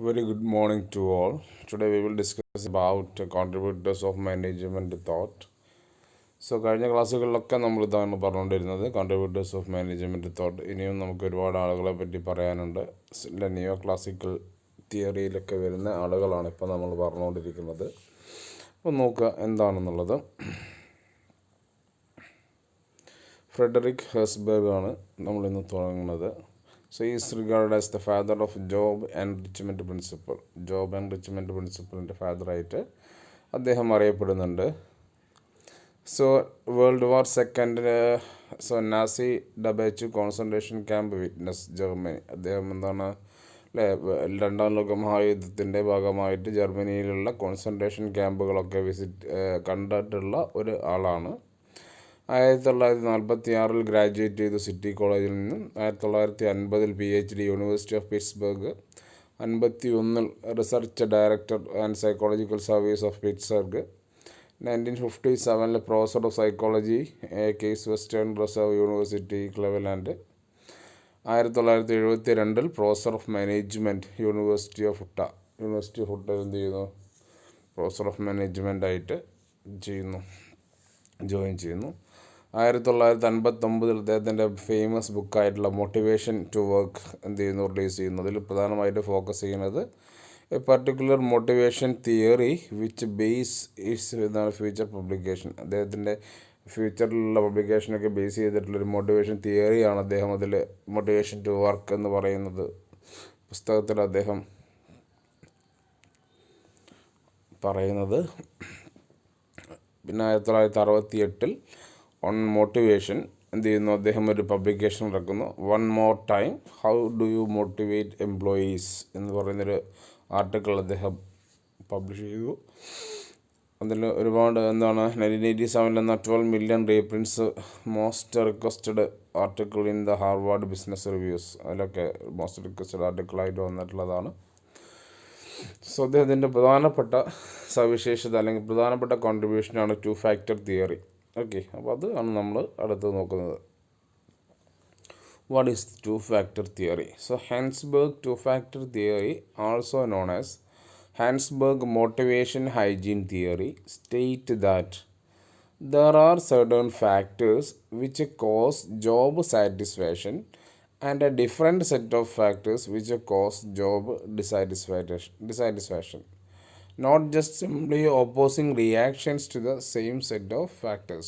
Very good morning to all. Today we will discuss about contributors of management thought. കഴിഞ്ഞ ക്ലാസ്സുകളിലൊക്കെ നമ്മൾ ഇതാണ് പറഞ്ഞുകൊണ്ടിരുന്നത്, contributors of management thought. ഇനിയും നമുക്ക് ഒരുപാട് ആളുകളെ പറ്റി പറയാനുണ്ട്. നിയോ ക്ലാസിക്കൽ തിയറിയിലൊക്കെ വരുന്ന ആളുകളാണ് ഇപ്പോൾ നമ്മൾ പറഞ്ഞുകൊണ്ടിരിക്കുന്നത്. അപ്പോൾ നോക്കുക എന്താണെന്നുള്ളത്. ഫ്രെഡറിക് ഹെർസ്ബർഗ് ആണ് നമ്മളിന്ന് തുടങ്ങുന്നത്. He is regarded as the father of job enrichment principle. Job enrichment പ്രിൻസിപ്പിളിൻ്റെ ഫാദറായിട്ട് അദ്ദേഹം അറിയപ്പെടുന്നുണ്ട്. World war second Nazi Dachau concentration camp witness Germany. അദ്ദേഹം എന്താണ് രണ്ടാം ലോക മഹായുദ്ധത്തിൻ്റെ ഭാഗമായിട്ട് ജർമ്മനിയിലുള്ള കോൺസെൻട്രേഷൻ ക്യാമ്പുകളൊക്കെ കണ്ടിട്ടുള്ള ഒരു ആളാണ്. 1946 ഗ്രാജുവേറ്റ് ചെയ്തു സിറ്റി കോളേജിൽ നിന്നും. 1950 PhD University of Pittsburgh. 1951 research director and psychological service of Pittsburgh. 1957 professor of psychology Case Western Reserve University Cleveland. 1972 professor of management University of Utah എന്ത് ചെയ്യുന്നു, പ്രൊഫസർ ഓഫ് മാനേജ്മെൻ്റ് ആയിട്ട് join ചെയ്യുന്നു. 1959 അദ്ദേഹത്തിൻ്റെ famous ബുക്കായിട്ടുള്ള motivation to work release ചെയ്യുന്നു. അതിൽ പ്രധാനമായിട്ട് focus ചെയ്യുന്നത് a particular motivation theory which base ഇതാണ് ഫ്യൂച്ചർ പബ്ലിക്കേഷൻ. അദ്ദേഹത്തിൻ്റെ ഫ്യൂച്ചറിലുള്ള പബ്ലിക്കേഷനൊക്കെ ബേസ് ചെയ്തിട്ടുള്ളൊരു മോട്ടിവേഷൻ തിയറിയാണ് അദ്ദേഹം അതിൽ മോട്ടിവേഷൻ ടു വർക്ക് എന്ന് പറയുന്നത് പുസ്തകത്തിൽ അദ്ദേഹം പറയുന്നത്. പിന്നെ 1968 ഓൺ മോട്ടിവേഷൻ അദ്ദേഹം ഒരു പബ്ലിക്കേഷൻ ഇറക്കുന്നു. One more time how do you motivate employees എന്ന് പറയുന്നൊരു ആർട്ടിക്കിൾ അദ്ദേഹം പബ്ലിഷ് ചെയ്തു. അതിൽ ഒരുപാട് 1987 12 million reprints, most requested article in the Harvard Business Reviews, അതിലൊക്കെ മോസ്റ്റ് റിക്വസ്റ്റഡ് ആർട്ടിക്കിളായിട്ട് വന്നിട്ടുള്ളതാണ്. അദ്ദേഹത്തിൻ്റെ പ്രധാനപ്പെട്ട സവിശേഷത അല്ലെങ്കിൽ പ്രധാനപ്പെട്ട കോൺട്രിബ്യൂഷനാണ് ടു ഫാക്ടർ തിയറി. ഓക്കെ, അപ്പോൾ അതാണ് നമ്മൾ അടുത്ത് നോക്കുന്നത്. What is two factor theory? Herzberg two factor theory, also known as Herzberg motivation hygiene theory, state that there are certain factors which cause job satisfaction and a different set of factors which cause job dissatisfaction, not just simply opposing reactions to the same set of factors.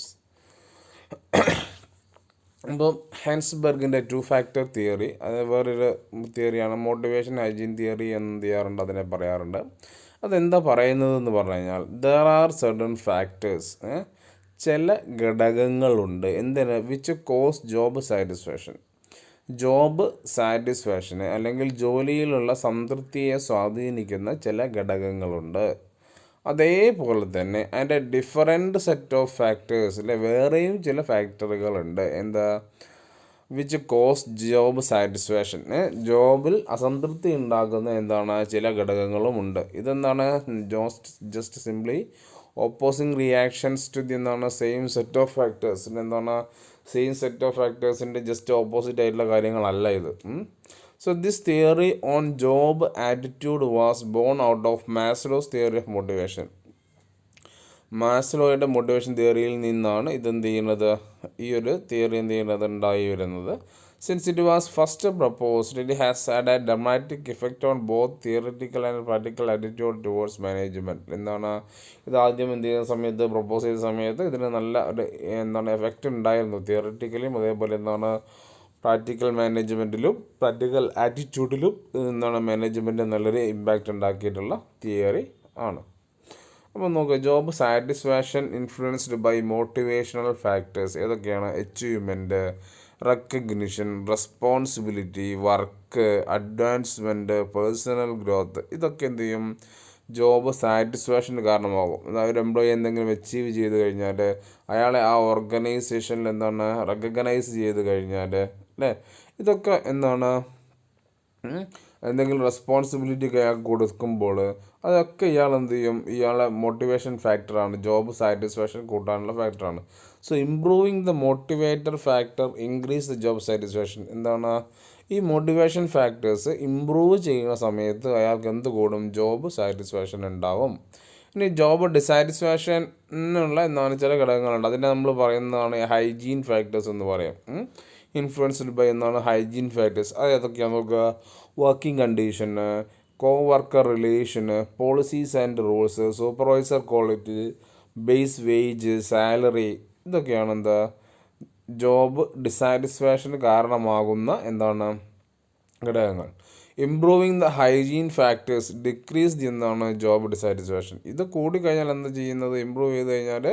അപ്പോൾ ഹാൻസ്ബർഗിൻ്റെ to factor theory, അത് വേറൊരു തിയറിയാണ്. Motivation hygiene theory എന്ന് ചെയ്യാറുണ്ട്, അതിനെ പറയാറുണ്ട്. അതെന്താ പറയുന്നതെന്ന് പറഞ്ഞു കഴിഞ്ഞാൽ ദർ ആർ സർട്ടൺ ഫാക്ടേഴ്സ്, ചില ഘടകങ്ങളുണ്ട് എന്തിന്, വിച്ച് കോസ് ജോബ് സാറ്റിസ്ഫാക്ഷനെ അല്ലെങ്കിൽ ജോലിയിലുള്ള സംതൃപ്തിയെ സ്വാധീനിക്കുന്ന ചില ഘടകങ്ങളുണ്ട്. അതേപോലെ തന്നെ അതിൻ്റെ ഡിഫറെൻറ്റ് സെറ്റ് ഓഫ് ഫാക്ടേഴ്സ് വേറെയും ചില ഫാക്ടറുകളുണ്ട്. എന്താ, വിച്ച് കോസ് ജോബ് സാറ്റിസ്ഫാക്ഷൻ, ജോബിൽ അസംതൃപ്തി ഉണ്ടാക്കുന്ന ചില ഘടകങ്ങളുമുണ്ട്. ഇതെന്താണ്, just simply opposing reactions to same set of factors. Same set of ഫാക്ടേഴ്സിൻ്റെ ജസ്റ്റ് ഓപ്പോസിറ്റ് ആയിട്ടുള്ള കാര്യങ്ങളല്ല ഇത്. This theory on job attitude was born out of Maslow's theory of motivation. മാസ്ലോയുടെ മോട്ടിവേഷൻ തിയറിയിൽ നിന്നാണ് ഈ ഒരു തിയറി ഉണ്ടായി വരുന്നത്. Since it was first proposed, it has had a dramatic effect on both theoretical and practical attitude towards management. ഇത് ആദ്യം സമയത്ത് പ്രപ്പോസ് ചെയ്ത സമയത്ത് ഇതിന് നല്ല ഒരു എഫക്റ്റ് ഉണ്ടായിരുന്നു, തിയററ്റിക്കലും അതേപോലെ പ്രാക്ടിക്കൽ മാനേജ്മെൻറ്റിലും പ്രാക്ടിക്കൽ ആറ്റിറ്റ്യൂഡിലും മാനേജ്മെൻറ്റ് നല്ലൊരു ഇമ്പാക്റ്റ് ഉണ്ടാക്കിയിട്ടുള്ള തിയറി ആണ്. അപ്പോൾ നോക്കുക, job satisfaction influenced by motivational factors ഏതൊക്കെയാണ്? Achievement, recognition, responsibility, work, advancement, personal growth. ഇതൊക്കെ ജോബ് സാറ്റിസ്ഫാക്ഷന് കാരണമാകും. ഒരു എംപ്ലോയി എന്തെങ്കിലും അച്ചീവ് ചെയ്ത് കഴിഞ്ഞാൽ അയാളെ ആ ഓർഗനൈസേഷനിൽ റെക്കഗ്നൈസ് ചെയ്ത് കഴിഞ്ഞാൽ ഇതൊക്കെ എന്തെങ്കിലും റെസ്പോൺസിബിലിറ്റി അയാൾ കൊടുക്കുമ്പോൾ അതൊക്കെ ഇയാളെ മോട്ടിവേഷൻ ഫാക്ടറാണ്, ജോബ് സാറ്റിസ്ഫാക്ഷൻ കൂട്ടാനുള്ള ഫാക്ടറാണ്. Improving the motivator factor increase the job satisfaction. ഈ മോട്ടിവേഷൻ ഫാക്ടേഴ്സ് ഇമ്പ്രൂവ് ചെയ്യുന്ന സമയത്ത് അയാൾക്ക് എന്ത് കൂടും? ജോബ് സാറ്റിസ്ഫാക്ഷൻ ഉണ്ടാവും. ഇനി ജോബ് ഡിസാറ്റിസ്ഫാക്ഷനുള്ള എന്താണ് ചില ഘടകങ്ങളുണ്ട്. അതിനെ നമ്മൾ പറയുന്നതാണ് ഹൈജീൻ ഫാക്ടേഴ്സ് എന്ന് പറയാം. ഇൻഫ്ലുവൻസ്ഡ് ബൈ എന്നാണ് ഹൈജീൻ ഫാക്ടേഴ്സ്. അത് ഏതൊക്കെയാണ് നോക്കുക? Working condition, co worker relation, policies and rules, supervisor quality, base wage, salary. ഇതൊക്കെയാണ് എന്താ ജോബ് ഡിസാറ്റിസ്ഫാക്ഷന് കാരണമാകുന്ന എന്താണ് ഘടകങ്ങൾ. Improving the hygiene factors decrease എന്താണ് ജോബ് ഡിസാറ്റിസ്ഫാക്ഷൻ. ഇത് കൂടിക്കഴിഞ്ഞാൽ എന്താ ചെയ്യുന്നത്? ഇമ്പ്രൂവ് ചെയ്ത് കഴിഞ്ഞാൽ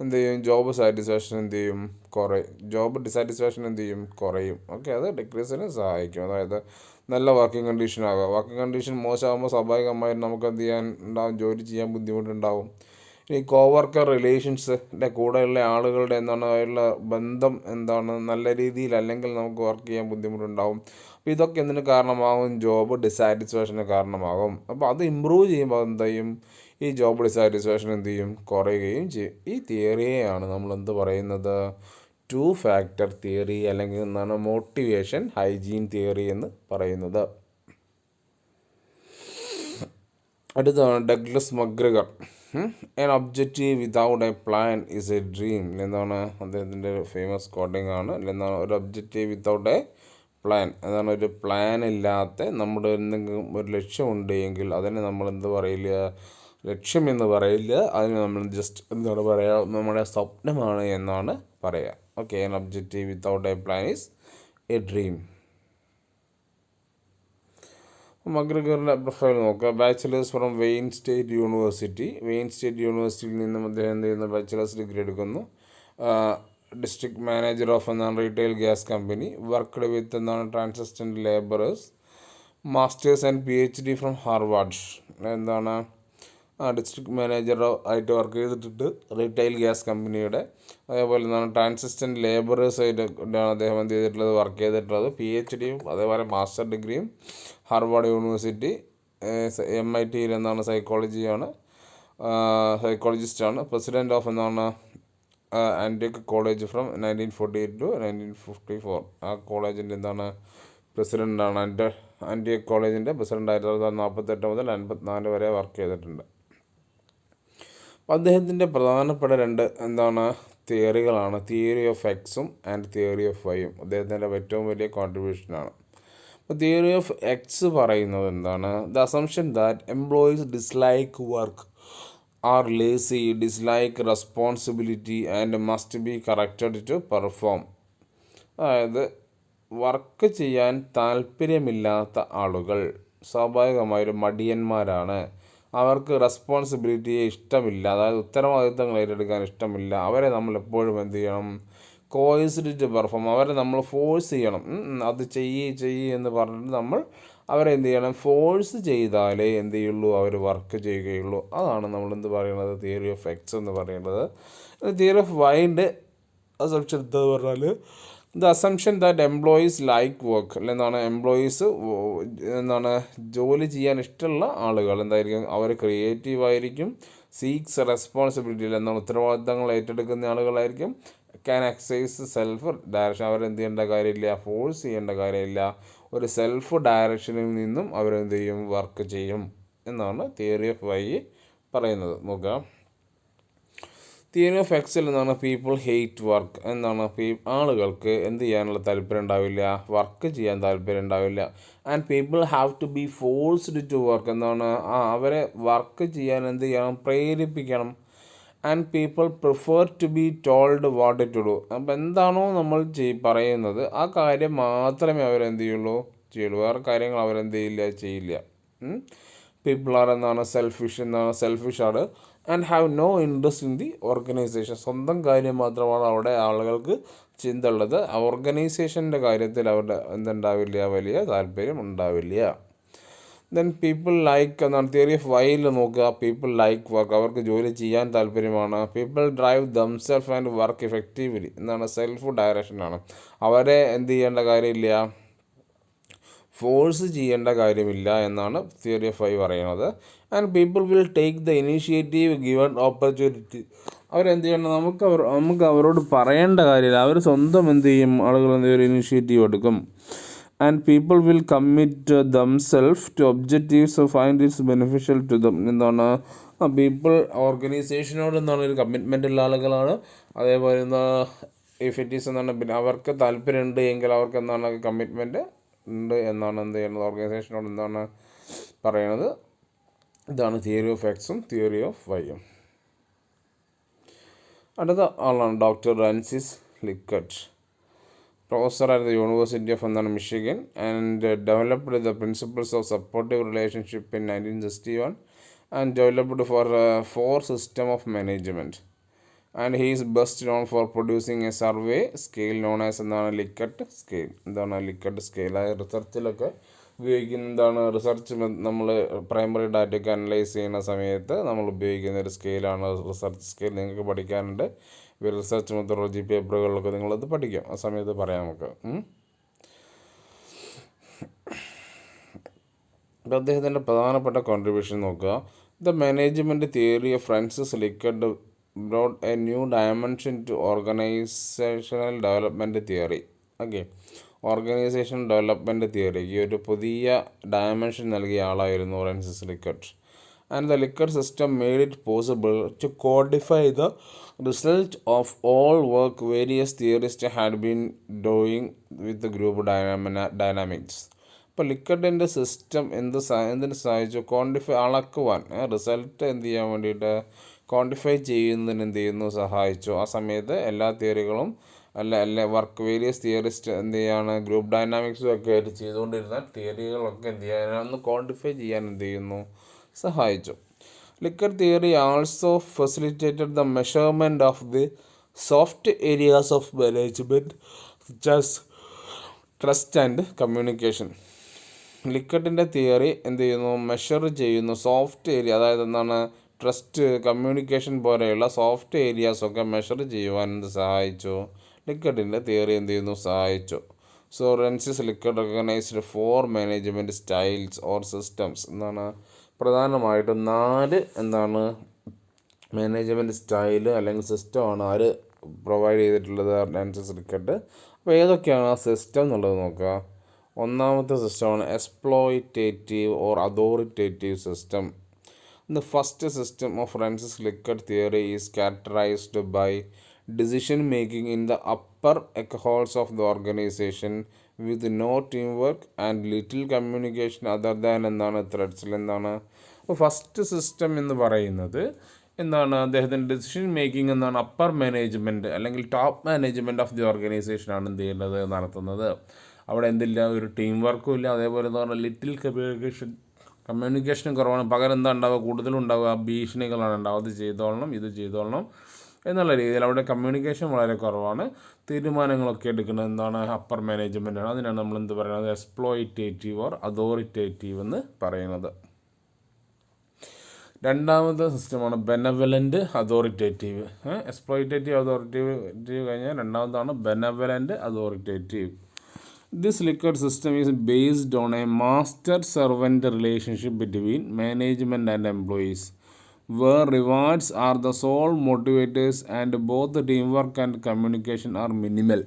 എന്ത് ചെയ്യും? ജോബ് സാറ്റിസ്ഫാക്ഷൻ എന്ത് ചെയ്യും? കുറയും. ജോബ് ഡിസാറ്റിസ്ഫാക്ഷൻ എന്ത് ചെയ്യും? കുറയും. ഓക്കെ, അത് ഡിക്രീസിന് സഹായിക്കും. അതായത് നല്ല വർക്കിംഗ് കണ്ടീഷൻ ആകുക. വർക്കിംഗ് കണ്ടീഷൻ മോശമാകുമ്പോൾ സ്വാഭാവികമായും നമുക്ക് എന്ത് ചെയ്യാൻ ഉണ്ടാവും? ജോലി ചെയ്യാൻ ബുദ്ധിമുട്ടുണ്ടാവും. ഇനി കോവർക്കർ റിലേഷൻസിൻ്റെ കൂടെയുള്ള ആളുകളുടെ എന്താണ് അതിലുള്ള ബന്ധം എന്താണ് നല്ല രീതിയിൽ അല്ലെങ്കിൽ നമുക്ക് വർക്ക് ചെയ്യാൻ ബുദ്ധിമുട്ടുണ്ടാവും. അപ്പോൾ ഇതൊക്കെ എന്തിന് കാരണമാകും? ജോബ് ഡിസാറ്റിസ്ഫാക്ഷന് കാരണമാകും. അപ്പോൾ അത് ഇമ്പ്രൂവ് ചെയ്യുമ്പോൾ എന്ത് ചെയ്യും? ഈ ജോബ് ഡിസാറ്റിസ്ഫാക്ഷൻ എന്ത് ചെയ്യും? കുറയുകയും ചെയ്യും. ഈ തിയറിയെയാണ് നമ്മൾ എന്ത് പറയുന്നത്? 2 ഫാക്ടർ തിയറി അല്ലെങ്കിൽ എന്താണ് മോട്ടിവേഷൻ ഹൈജീൻ തിയറി എന്ന് പറയുന്നത്. അടുത്താണ് Douglas McGregor. An objective without a plan is a dream. എന്താണ് അദ്ദേഹത്തിൻ്റെ ഒരു ഫേമസ് കോട്ടിംഗ് ആണ്. എന്താണ് ഒരു ഒബ്ജക്റ്റീവ് വിതൗട്ട് എ പ്ലാൻ? അതാണ് ഒരു പ്ലാൻ ഇല്ലാത്ത നമ്മുടെ എന്തെങ്കിലും ഒരു ലക്ഷ്യമുണ്ട് എങ്കിൽ അതിനെ നമ്മൾ എന്ത് പറയില്ല? ലക്ഷ്യം എന്ന് പറയില്ല. അതിന് നമ്മൾ ജസ്റ്റ് എന്താണ് പറയുക? നമ്മുടെ സ്വപ്നമാണ് എന്നാണ് പറയുക. Okay, an objective without a plan is a dream. മക്ഗ്രിഗറിൻ്റെ പ്രൊഫൈൽ നോക്കുക. Bachelor's from Wayne State University. Wayne State യൂണിവേഴ്സിറ്റിയിൽ നിന്നും അദ്ദേഹം എന്ത് ചെയ്യുന്നു? ബാച്ചിലേഴ്സ് ഡിഗ്രി എടുക്കുന്നു. ഡിസ്ട്രിക്ട് മാനേജർ ഓഫ് എന്നാണ് retail gas company. Worked with എന്നാണ് transient labourers. Master's and PhD from Harvard. എന്താണ് ഡിസ്ട്രിക്ട് മാനേജർ ആയിട്ട് വർക്ക് ചെയ്തിട്ടുണ്ട് റീറ്റെയിൽ ഗ്യാസ് കമ്പനിയുടെ. അതേപോലെ എന്താണ് ട്രാൻസിസ്റ്റൻ്റ് ലേബറേഴ്സ് ആയിട്ടാണ് അദ്ദേഹം എന്ത് ചെയ്തിട്ടുള്ളത്? വർക്ക് ചെയ്തിട്ടുള്ളത്. PhDയും അതേപോലെ മാസ്റ്റർ ഡിഗ്രിയും ഹാർവാർഡ് യൂണിവേഴ്സിറ്റി. MITയിൽ എന്താണ് സൈക്കോളജിയാണ്, സൈക്കോളജിസ്റ്റാണ്. പ്രസിഡൻറ്റ് ഓഫ് എന്താണ് ആൻറ്റിക് കോളേജ് ഫ്രം 1948 to 1954. ആ കോളേജിൻ്റെ എന്താണ് പ്രസിഡൻ്റാണ്. ആൻറ്റിക് കോളേജിൻ്റെ പ്രസിഡൻ്റായിട്ട് 1948 മുതൽ 1954 വരെ വർക്ക് ചെയ്തിട്ടുണ്ട്. അദ്ദേഹത്തിൻ്റെ പ്രധാനപ്പെട്ട 2 എന്താണ് തിയറികളാണ് തിയറി ഓഫ് എക്സും ആൻഡ് തിയറി ഓഫ് വൈയും. അദ്ദേഹത്തിൻ്റെ ഏറ്റവും വലിയ കോൺട്രിബ്യൂഷനാണ്. അപ്പോൾ തിയറി ഓഫ് എക്സ് പറയുന്നത് എന്താണ്? The assumption that employees dislike work, are lazy, dislike responsibility and must be corrected to perform. അതായത് വർക്ക് ചെയ്യാൻ താല്പര്യമില്ലാത്ത ആളുകൾ സ്വാഭാവികമായൊരു മടിയന്മാരാണ്. അവർക്ക് റെസ്പോൺസിബിലിറ്റിയെ ഇഷ്ടമില്ല, അതായത് ഉത്തരവാദിത്തങ്ങൾ ഏറ്റെടുക്കാൻ ഇഷ്ടമില്ല. അവരെ നമ്മൾ എപ്പോഴും എന്ത് ചെയ്യണം? കോഴ്സ്ഡ് ടു പെർഫോം. അവരെ നമ്മൾ ഫോഴ്സ് ചെയ്യണം. അത് ചെയ്യ് എന്ന് പറഞ്ഞിട്ട് നമ്മൾ അവരെ എന്ത് ചെയ്യണം? ഫോഴ്സ് ചെയ്താലേ എന്ത് ചെയ്യുള്ളൂ? അവർ വർക്ക് ചെയ്യുകയുള്ളൂ. അതാണ് നമ്മൾ എന്ത് പറയുന്നത്? തിയറി ഓഫ് എക്സ് എന്ന് പറയുന്നത്. തിയറി ഓഫ് വൈൻ്റെ അസംഷൻ എന്താ പറഞ്ഞാൽ the assumption that employees like work. എന്താണ് എംപ്ലോയീസ് എന്താണ് ജോലി ചെയ്യാൻ ഇഷ്ടമുള്ള ആളുകൾ എന്തായിരിക്കും? അവർ ക്രിയേറ്റീവ് ആയിരിക്കും. സീക്സ് റെസ്പോൺസിബിലിറ്റി എന്താണ് ഉത്തരവാദിത്തങ്ങൾ ഏറ്റെടുക്കുന്ന ആളുകളായിരിക്കും. Can excise self direction. അവരെന്ത് ചെയ്യേണ്ട കാര്യമില്ല? ഫോഴ്സ് ചെയ്യേണ്ട കാര്യമില്ല. ഒരു സെൽഫ് ഡയറക്ഷനിൽ നിന്നും അവരെന്ത് ചെയ്യും? വർക്ക് ചെയ്യും എന്നാണ് തിയറി ഓഫ് വൈ പറയുന്നത്. നോക്കുക, തിയറി ഓഫ് എക്സിൽ എന്താണ്? People hate work. എന്താണ്? ആളുകൾക്ക് എന്ത് ചെയ്യാനുള്ള താല്പര്യം ഉണ്ടാവില്ല? വർക്ക് ചെയ്യാൻ താല്പര്യം ഉണ്ടാവില്ല. And people have to be forced to work. എന്താണ്? അവരെ വർക്ക് ചെയ്യാൻ എന്ത് ചെയ്യണം? പ്രേരിപ്പിക്കണം. And people prefer to be told what to do. അപ്പോൾ എന്താണോ നമ്മൾ പറയുന്നത് ആ കാര്യം മാത്രമേ അവരെന്ത് ചെയ്യുള്ളൂ? വേറെ കാര്യങ്ങൾ അവരെന്ത് ചെയ്യില്ല. പീപ്പിൾ ആർ എന്താണ്? സെൽഫിഷാണ്. And have no interest in the organisation. സ്വന്തം കാര്യം മാത്രമാണ് അവിടെ ആളുകൾക്ക് ചിന്ത ഉള്ളത്. ഓർഗനൈസേഷൻ്റെ കാര്യത്തിൽ അവരുടെ എന്തുണ്ടാവില്ല? വലിയ താല്പര്യം ഉണ്ടാവില്ല. ദെൻ പീപ്പിൾ ലൈക്ക് എന്നാണ് തിയറി ഓഫ് വൈയിൽ നോക്കുക. People like work. അവർക്ക് ജോലി ചെയ്യാൻ താല്പര്യമാണ്. People drive themself and work effectively. എന്താണ്? സെൽഫ് ഡയറക്ഷനാണ്. അവരെ എന്ത് ചെയ്യേണ്ട കാര്യമില്ല? ഫോഴ്സ് ചെയ്യേണ്ട കാര്യമില്ല എന്നാണ് തിയറി ഓഫ് വൈ പറയുന്നത്. And people will take the initiative given opportunity. അവരെന്ത് ചെയ്യണം? നമുക്ക് അവരോട് പറയേണ്ട കാര്യമില്ല. അവർ സ്വന്തം എന്ത് ചെയ്യും? ആളുകൾ എന്ത് ചെയ്യും? ഇനീഷ്യേറ്റീവ് എടുക്കും. And people will commit themselves to objectives find it's beneficial to them. എന്താണ് പീപ്പിൾ ഓർഗനൈസേഷനോട് എന്താണ് ഒരു കമ്മിറ്റ്മെൻ്റ് ഉള്ള ആളുകളാണ്. അതേപോലെ ഇഫ് ഇറ്റ് ഈസ് എന്താണ് പിന്നെ അവർക്ക് താല്പര്യമുണ്ട് എങ്കിൽ അവർക്ക് എന്താണ് കമ്മിറ്റ്മെൻറ്റ് ഉണ്ട് എന്നാണ് എന്ത് ചെയ്യുന്നത് ഓർഗനൈസേഷനോട് എന്താണ് പറയുന്നത്. ഇതാണ് തിയറി ഓഫ് എക്സും തിയറി ഓഫ് വൈയും. അടുത്ത ആളാണ് doctor Rensis Likert, professor at the University of Michigan, and developed the principles of supportive relationship in 1961 and developed four system of management. And he is best known for producing a survey scale known as എന്താണ് Likert scale. എന്താണ് Likert scale? അതായത് റിസർച്ചിലൊക്കെ ഉപയോഗിക്കുന്നതാണ്. Research നമ്മൾ primary ഡാറ്റയൊക്കെ analyse ചെയ്യുന്ന സമയത്ത് നമ്മൾ ഉപയോഗിക്കുന്ന ഒരു സ്കെയിലാണ് റിസർച്ച് സ്കെയിൽ. നിങ്ങൾക്ക് പഠിക്കാനുണ്ട് റിസർച്ച് മെത്തഡോളജി പേപ്പറുകളിലൊക്കെ നിങ്ങളത് പഠിക്കാം. ആ സമയത്ത് പറയാം നമുക്ക്. അപ്പോൾ അദ്ദേഹത്തിൻ്റെ പ്രധാനപ്പെട്ട കോൺട്രിബ്യൂഷൻ നോക്കുക. The management theory of Francis Likert brought a new dimension to organizational development theory. Okay, organisation development തിയറിക്ക് ഒരു പുതിയ ഡയമെൻഷൻ നൽകിയ ആളായിരുന്നു Francis Likert. And the Likert system made it possible to codify the result of all work various theorist had been doing with group dynamics. ഇപ്പോൾ ലിക്കറ്റിൻ്റെ system എന്തിന് സഹായിച്ചു? Quantify അളക്കുവാൻ, result എന്ത് ചെയ്യാൻ വേണ്ടിയിട്ട് ക്വാണ്ടിഫൈ ചെയ്യുന്നതിന് എന്ത് ചെയ്യുന്നു സഹായിച്ചു. ആ സമയത്ത് എല്ലാ തിയറികളും അല്ല വർക്ക് വേരിയസ് തിയറിസ്റ്റ് എന്ത് ചെയ്യാണ് ഗ്രൂപ്പ് ഡൈനാമിക്സും ഒക്കെ ആയിട്ട് ചെയ്തുകൊണ്ടിരുന്ന തിയറികളൊക്കെ എന്ത് ചെയ്യാനൊന്ന് ക്വാണ്ടിഫൈ ചെയ്യാൻ എന്ത് ചെയ്യുന്നു സഹായിച്ചു. Likert theory also facilitated the measurement of the soft areas of management just trust and communication. ലിക്കറ്റിൻ്റെ തിയറി എന്ത് ചെയ്യുന്നു മെഷർ ചെയ്യുന്നു സോഫ്റ്റ് ഏരിയ, അതായത് എന്താണ് ട്രസ്റ്റ്, കമ്മ്യൂണിക്കേഷൻ പോലെയുള്ള സോഫ്റ്റ് ഏരിയാസൊക്കെ മെഷർ ചെയ്യുവാൻ എന്ത് സഹായിച്ചു? ലിക്കറ്റിൻ്റെ തിയറി എന്ത് ചെയ്യുന്നു സഹായിച്ചു. So Francis Likert recognised 4 management styles or systems. എന്താണ് പ്രധാനമായിട്ടും 4 എന്താണ് മാനേജ്മെൻറ്റ് സ്റ്റൈല് അല്ലെങ്കിൽ സിസ്റ്റമാണ് ആര് പ്രൊവൈഡ് ചെയ്തിട്ടുള്ളത്? ഫ്രാൻസിസ് ലിക്കറ്റ്. അപ്പോൾ ഏതൊക്കെയാണ് ആ സിസ്റ്റം എന്നുള്ളത് നോക്കുക. ഒന്നാമത്തെ സിസ്റ്റമാണ് exploitative or authoritative system. The first system of Francis Lickert theory is characterized by decision making in the upper echelons of the organization with no teamwork and little communication other than എന്താണ് ത്രെഡ്സിൽ. എന്താണ് first system എന്ന് പറയുന്നത് എന്താണ് അദ്ദേഹത്തിൻ്റെ decision making എന്താണ് upper management അല്ലെങ്കിൽ top management of the ഓർഗനൈസേഷനാണ് എന്ത് ചെയ്യുന്നത് നടത്തുന്നത്. അവിടെ എന്തില്ല, ഒരു ടീം വർക്കും ഇല്ല. അതേപോലെ എന്താ പറയുക ലിറ്റിൽ കമ്മ്യൂണിക്കേഷനും കുറവാണ്. പകരം എന്താ ഉണ്ടാവുക, കൂടുതലും ഉണ്ടാവുക ഭീഷണികളാണ് ഉണ്ടാവുക. അത് ചെയ്തോളണം, ഇത് ചെയ്തോളണം എന്നുള്ള രീതിയിൽ അവിടെ കമ്മ്യൂണിക്കേഷൻ വളരെ കുറവാണ്. തീരുമാനങ്ങളൊക്കെ എടുക്കുന്നത് എന്താണ് അപ്പർ മാനേജ്മെൻറ്റാണ്. അതിനാണ് നമ്മൾ എന്ത് പറയുന്നത് എക്സ്പ്ലോയിറ്റേറ്റീവ് ഓർ അതോറിറ്റേറ്റീവ് എന്ന് പറയുന്നത്. രണ്ടാമത്തെ സിസ്റ്റമാണ് ബെനവലൻ്റ് അതോറിറ്റേറ്റീവ്. എക്സ്പ്ലോയിറ്റേറ്റീവ് അതോറിറ്റേറ്റീവ് കഴിഞ്ഞാൽ രണ്ടാമതാണ് benevolent authoritative. This Lickert system is based on a master-servant relationship between management and employees, where rewards are the sole motivators and both the teamwork and communication are minimal.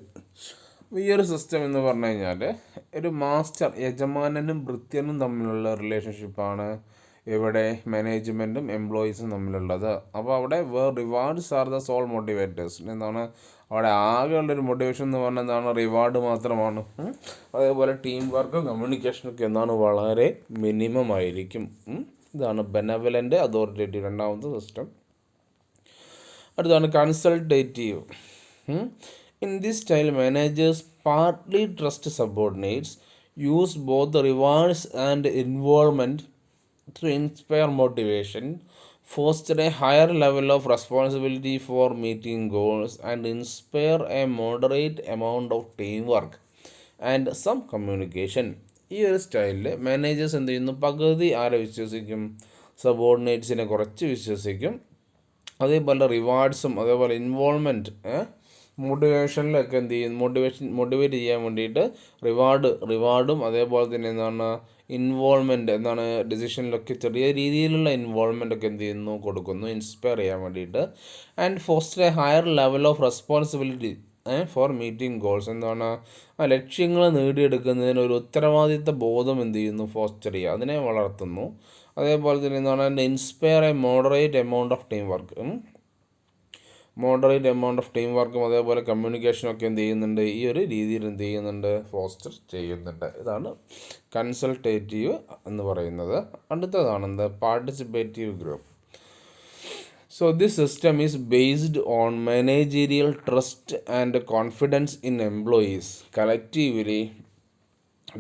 ഈ ഒരു system എന്ന് പറഞ്ഞു കഴിഞ്ഞാൽ ഒരു master, യജമാനനും ഭൃത്യനും തമ്മിലുള്ള റിലേഷൻഷിപ്പാണ് ഇവിടെ മാനേജ്മെൻറ്റും എംപ്ലോയീസും തമ്മിലുള്ളത്. അപ്പോൾ അവിടെ rewards are the sole motivators. എന്താണ് അവിടെ ആകെയുള്ളൊരു മോട്ടിവേഷൻ എന്ന് പറഞ്ഞാൽ എന്താണ് റിവാർഡ് മാത്രമാണ്. അതേപോലെ ടീം വർക്കും കമ്മ്യൂണിക്കേഷനൊക്കെ എന്താണ് വളരെ മിനിമം ആയിരിക്കും. ഇതാണ് ബെനവലൻ്റ് അതോറിറ്റേറ്റീവ് രണ്ടാമത്തെ സിസ്റ്റം. അടുത്താണ് consultative. In this style managers partly trust subordinates, use both rewards and involvement to inspire motivation, foster a higher level of responsibility for meeting goals, and inspire a moderate amount of teamwork and some communication. ഈ ഒരു സ്റ്റൈലിൽ managers എന്ത് ചെയ്യുന്നു, പകുതി ആരെ വിശ്വസിക്കും, സബോർഡിനേറ്റ്സിനെ കുറച്ച് വിശ്വസിക്കും. അതേപോലെ റിവാർഡ്സും അതേപോലെ ഇൻവോൾവ്മെൻറ്റ് മോട്ടിവേഷനിലൊക്കെ എന്ത് ചെയ്യും, മോട്ടിവേറ്റ് ചെയ്യാൻ വേണ്ടിയിട്ട് റിവാർഡും അതേപോലെ തന്നെ എന്താണ് ഇൻവോൾവ്മെൻറ്റ് എന്താണ് ഡിസിഷനിലൊക്കെ ചെറിയ രീതിയിലുള്ള ഇൻവോൾവ്മെൻ്റ് ഒക്കെ എന്ത് ചെയ്യുന്നു കൊടുക്കുന്നു ഇൻസ്പയർ ചെയ്യാൻ വേണ്ടിയിട്ട്. And foster A higher level of responsibility for meeting goals. എന്താണ്? ആ ലക്ഷ്യങ്ങൾ നേടിയെടുക്കുന്നതിന് ഒരു ഉത്തരവാദിത്ത ബോധം എന്ത് ചെയ്യുന്നു? ഫോസ്റ്റർ ചെയ്യുക, അതിനെ വളർത്തുന്നു. അതേപോലെ തന്നെ എന്താണ്? Inspire A moderate amount of team work. Moderate amount of team വർക്കും അതേപോലെ കമ്മ്യൂണിക്കേഷനൊക്കെ എന്ത് ചെയ്യുന്നുണ്ട്? ഈ ഒരു രീതിയിൽ എന്ത് ചെയ്യുന്നുണ്ട്? ഫോസ്റ്റർ ചെയ്യുന്നുണ്ട്. ഇതാണ് കൺസൾട്ടേറ്റീവ് എന്ന് പറയുന്നത്. അടുത്തതാണ് എന്ത്? Participative group. So this system is based on managerial trust and confidence in employees, collectively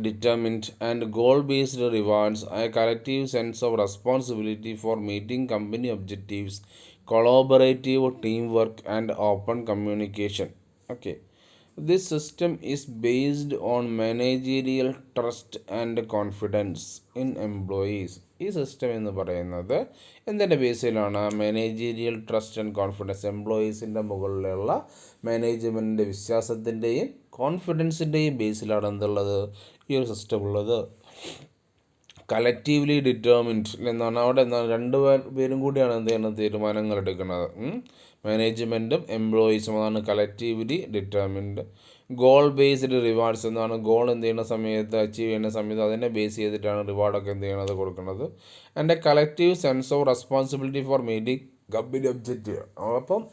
determined and goal-based rewards, a collective sense of responsibility for meeting company objectives, collaborative teamwork and open communication. Okay. This system is based on managerial trust and confidence in employees. ഈ system എന്ന് പറയുന്നത് എന്തിൻ്റെ ബേസിലാണ്? Managerial trust and confidence. എംപ്ലോയീസിൻ്റെ മുകളിലുള്ള മാനേജ്മെൻറ്റിൻ്റെ വിശ്വാസത്തിൻ്റെയും കോൺഫിഡൻസിൻ്റെയും ബേസിലാണ് എന്തുള്ളത്? ഈ ഒരു സിസ്റ്റം ഉള്ളത്. കളക്റ്റീവ്ലി ഡിറ്റർമിൻഡ് എന്നാണ്. അവിടെ എന്താണ്? രണ്ട് പേരും കൂടിയാണ് എന്ത് ചെയ്യുന്നത്? തീരുമാനങ്ങൾ എടുക്കുന്നത്. മാനേജ്മെൻറ്റും എംപ്ലോയീസും. അതാണ് collectively determined. Goal based rewards എന്നാണ്. ഗോൾ എന്ത് ചെയ്യുന്ന സമയത്ത്, അച്ചീവ് ചെയ്യുന്ന സമയത്ത് അതിനെ ബേസ് ചെയ്തിട്ടാണ് റിവാർഡൊക്കെ എന്ത് ചെയ്യണത്? കൊടുക്കുന്നത്. And A collective sense of responsibility for meeting company objective. അപ്പം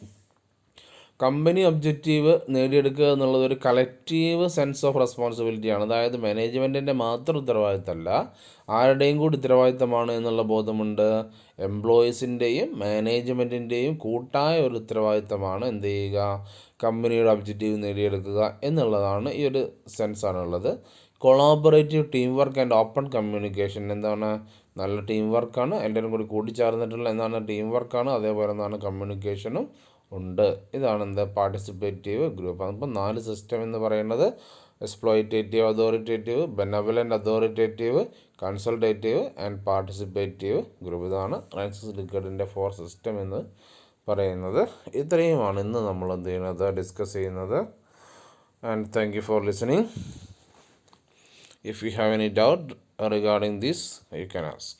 കമ്പനി ഒബ്ജക്റ്റീവ് നേടിയെടുക്കുക എന്നുള്ളത് ഒരു കളക്റ്റീവ് സെൻസ് ഓഫ് റെസ്പോൺസിബിലിറ്റിയാണ്. അതായത് മാനേജ്മെൻറ്റിൻ്റെ മാത്രം ഉത്തരവാദിത്തമല്ല, ആരുടെയും കൂടി ഉത്തരവാദിത്തമാണ് എന്നുള്ള ബോധമുണ്ട്. എംപ്ലോയീസിൻ്റെയും മാനേജ്മെൻറ്റിൻ്റെയും കൂട്ടായ ഒരു ഉത്തരവാദിത്തമാണ് എന്ത് ചെയ്യുക? കമ്പനിയുടെ ഒബ്ജക്റ്റീവ് നേടിയെടുക്കുക എന്നുള്ളതാണ്. ഈ ഒരു സെൻസാണുള്ളത്. Collaborative team work and open communication. എന്താണ്? നല്ല ടീം വർക്കാണ്, എല്ലാവരും കൂടി കൂടിച്ചേർന്നിട്ടുള്ള എന്താണ്? ടീം വർക്കാണ്. അതേപോലെ എന്താണ്? കമ്മ്യൂണിക്കേഷനും ഉണ്ട്. ഇതാണ് എന്ത്? Participative group. അപ്പം 4 സിസ്റ്റം എന്ന് പറയുന്നത് exploitative authoritative, benevolent authoritative, consultative and participative group. ഇതാണ് ഫ്രാൻസിസ് ഡിക്കർഡിൻ്റെ 4 സിസ്റ്റം എന്ന് പറയുന്നത്. ഇത്രയുമാണ് ഇന്ന് നമ്മൾ എന്ത് ചെയ്യുന്നത്? ഡിസ്കസ് ചെയ്യുന്നത്. And thank you for listening. If you have any doubt regarding this, you can ask.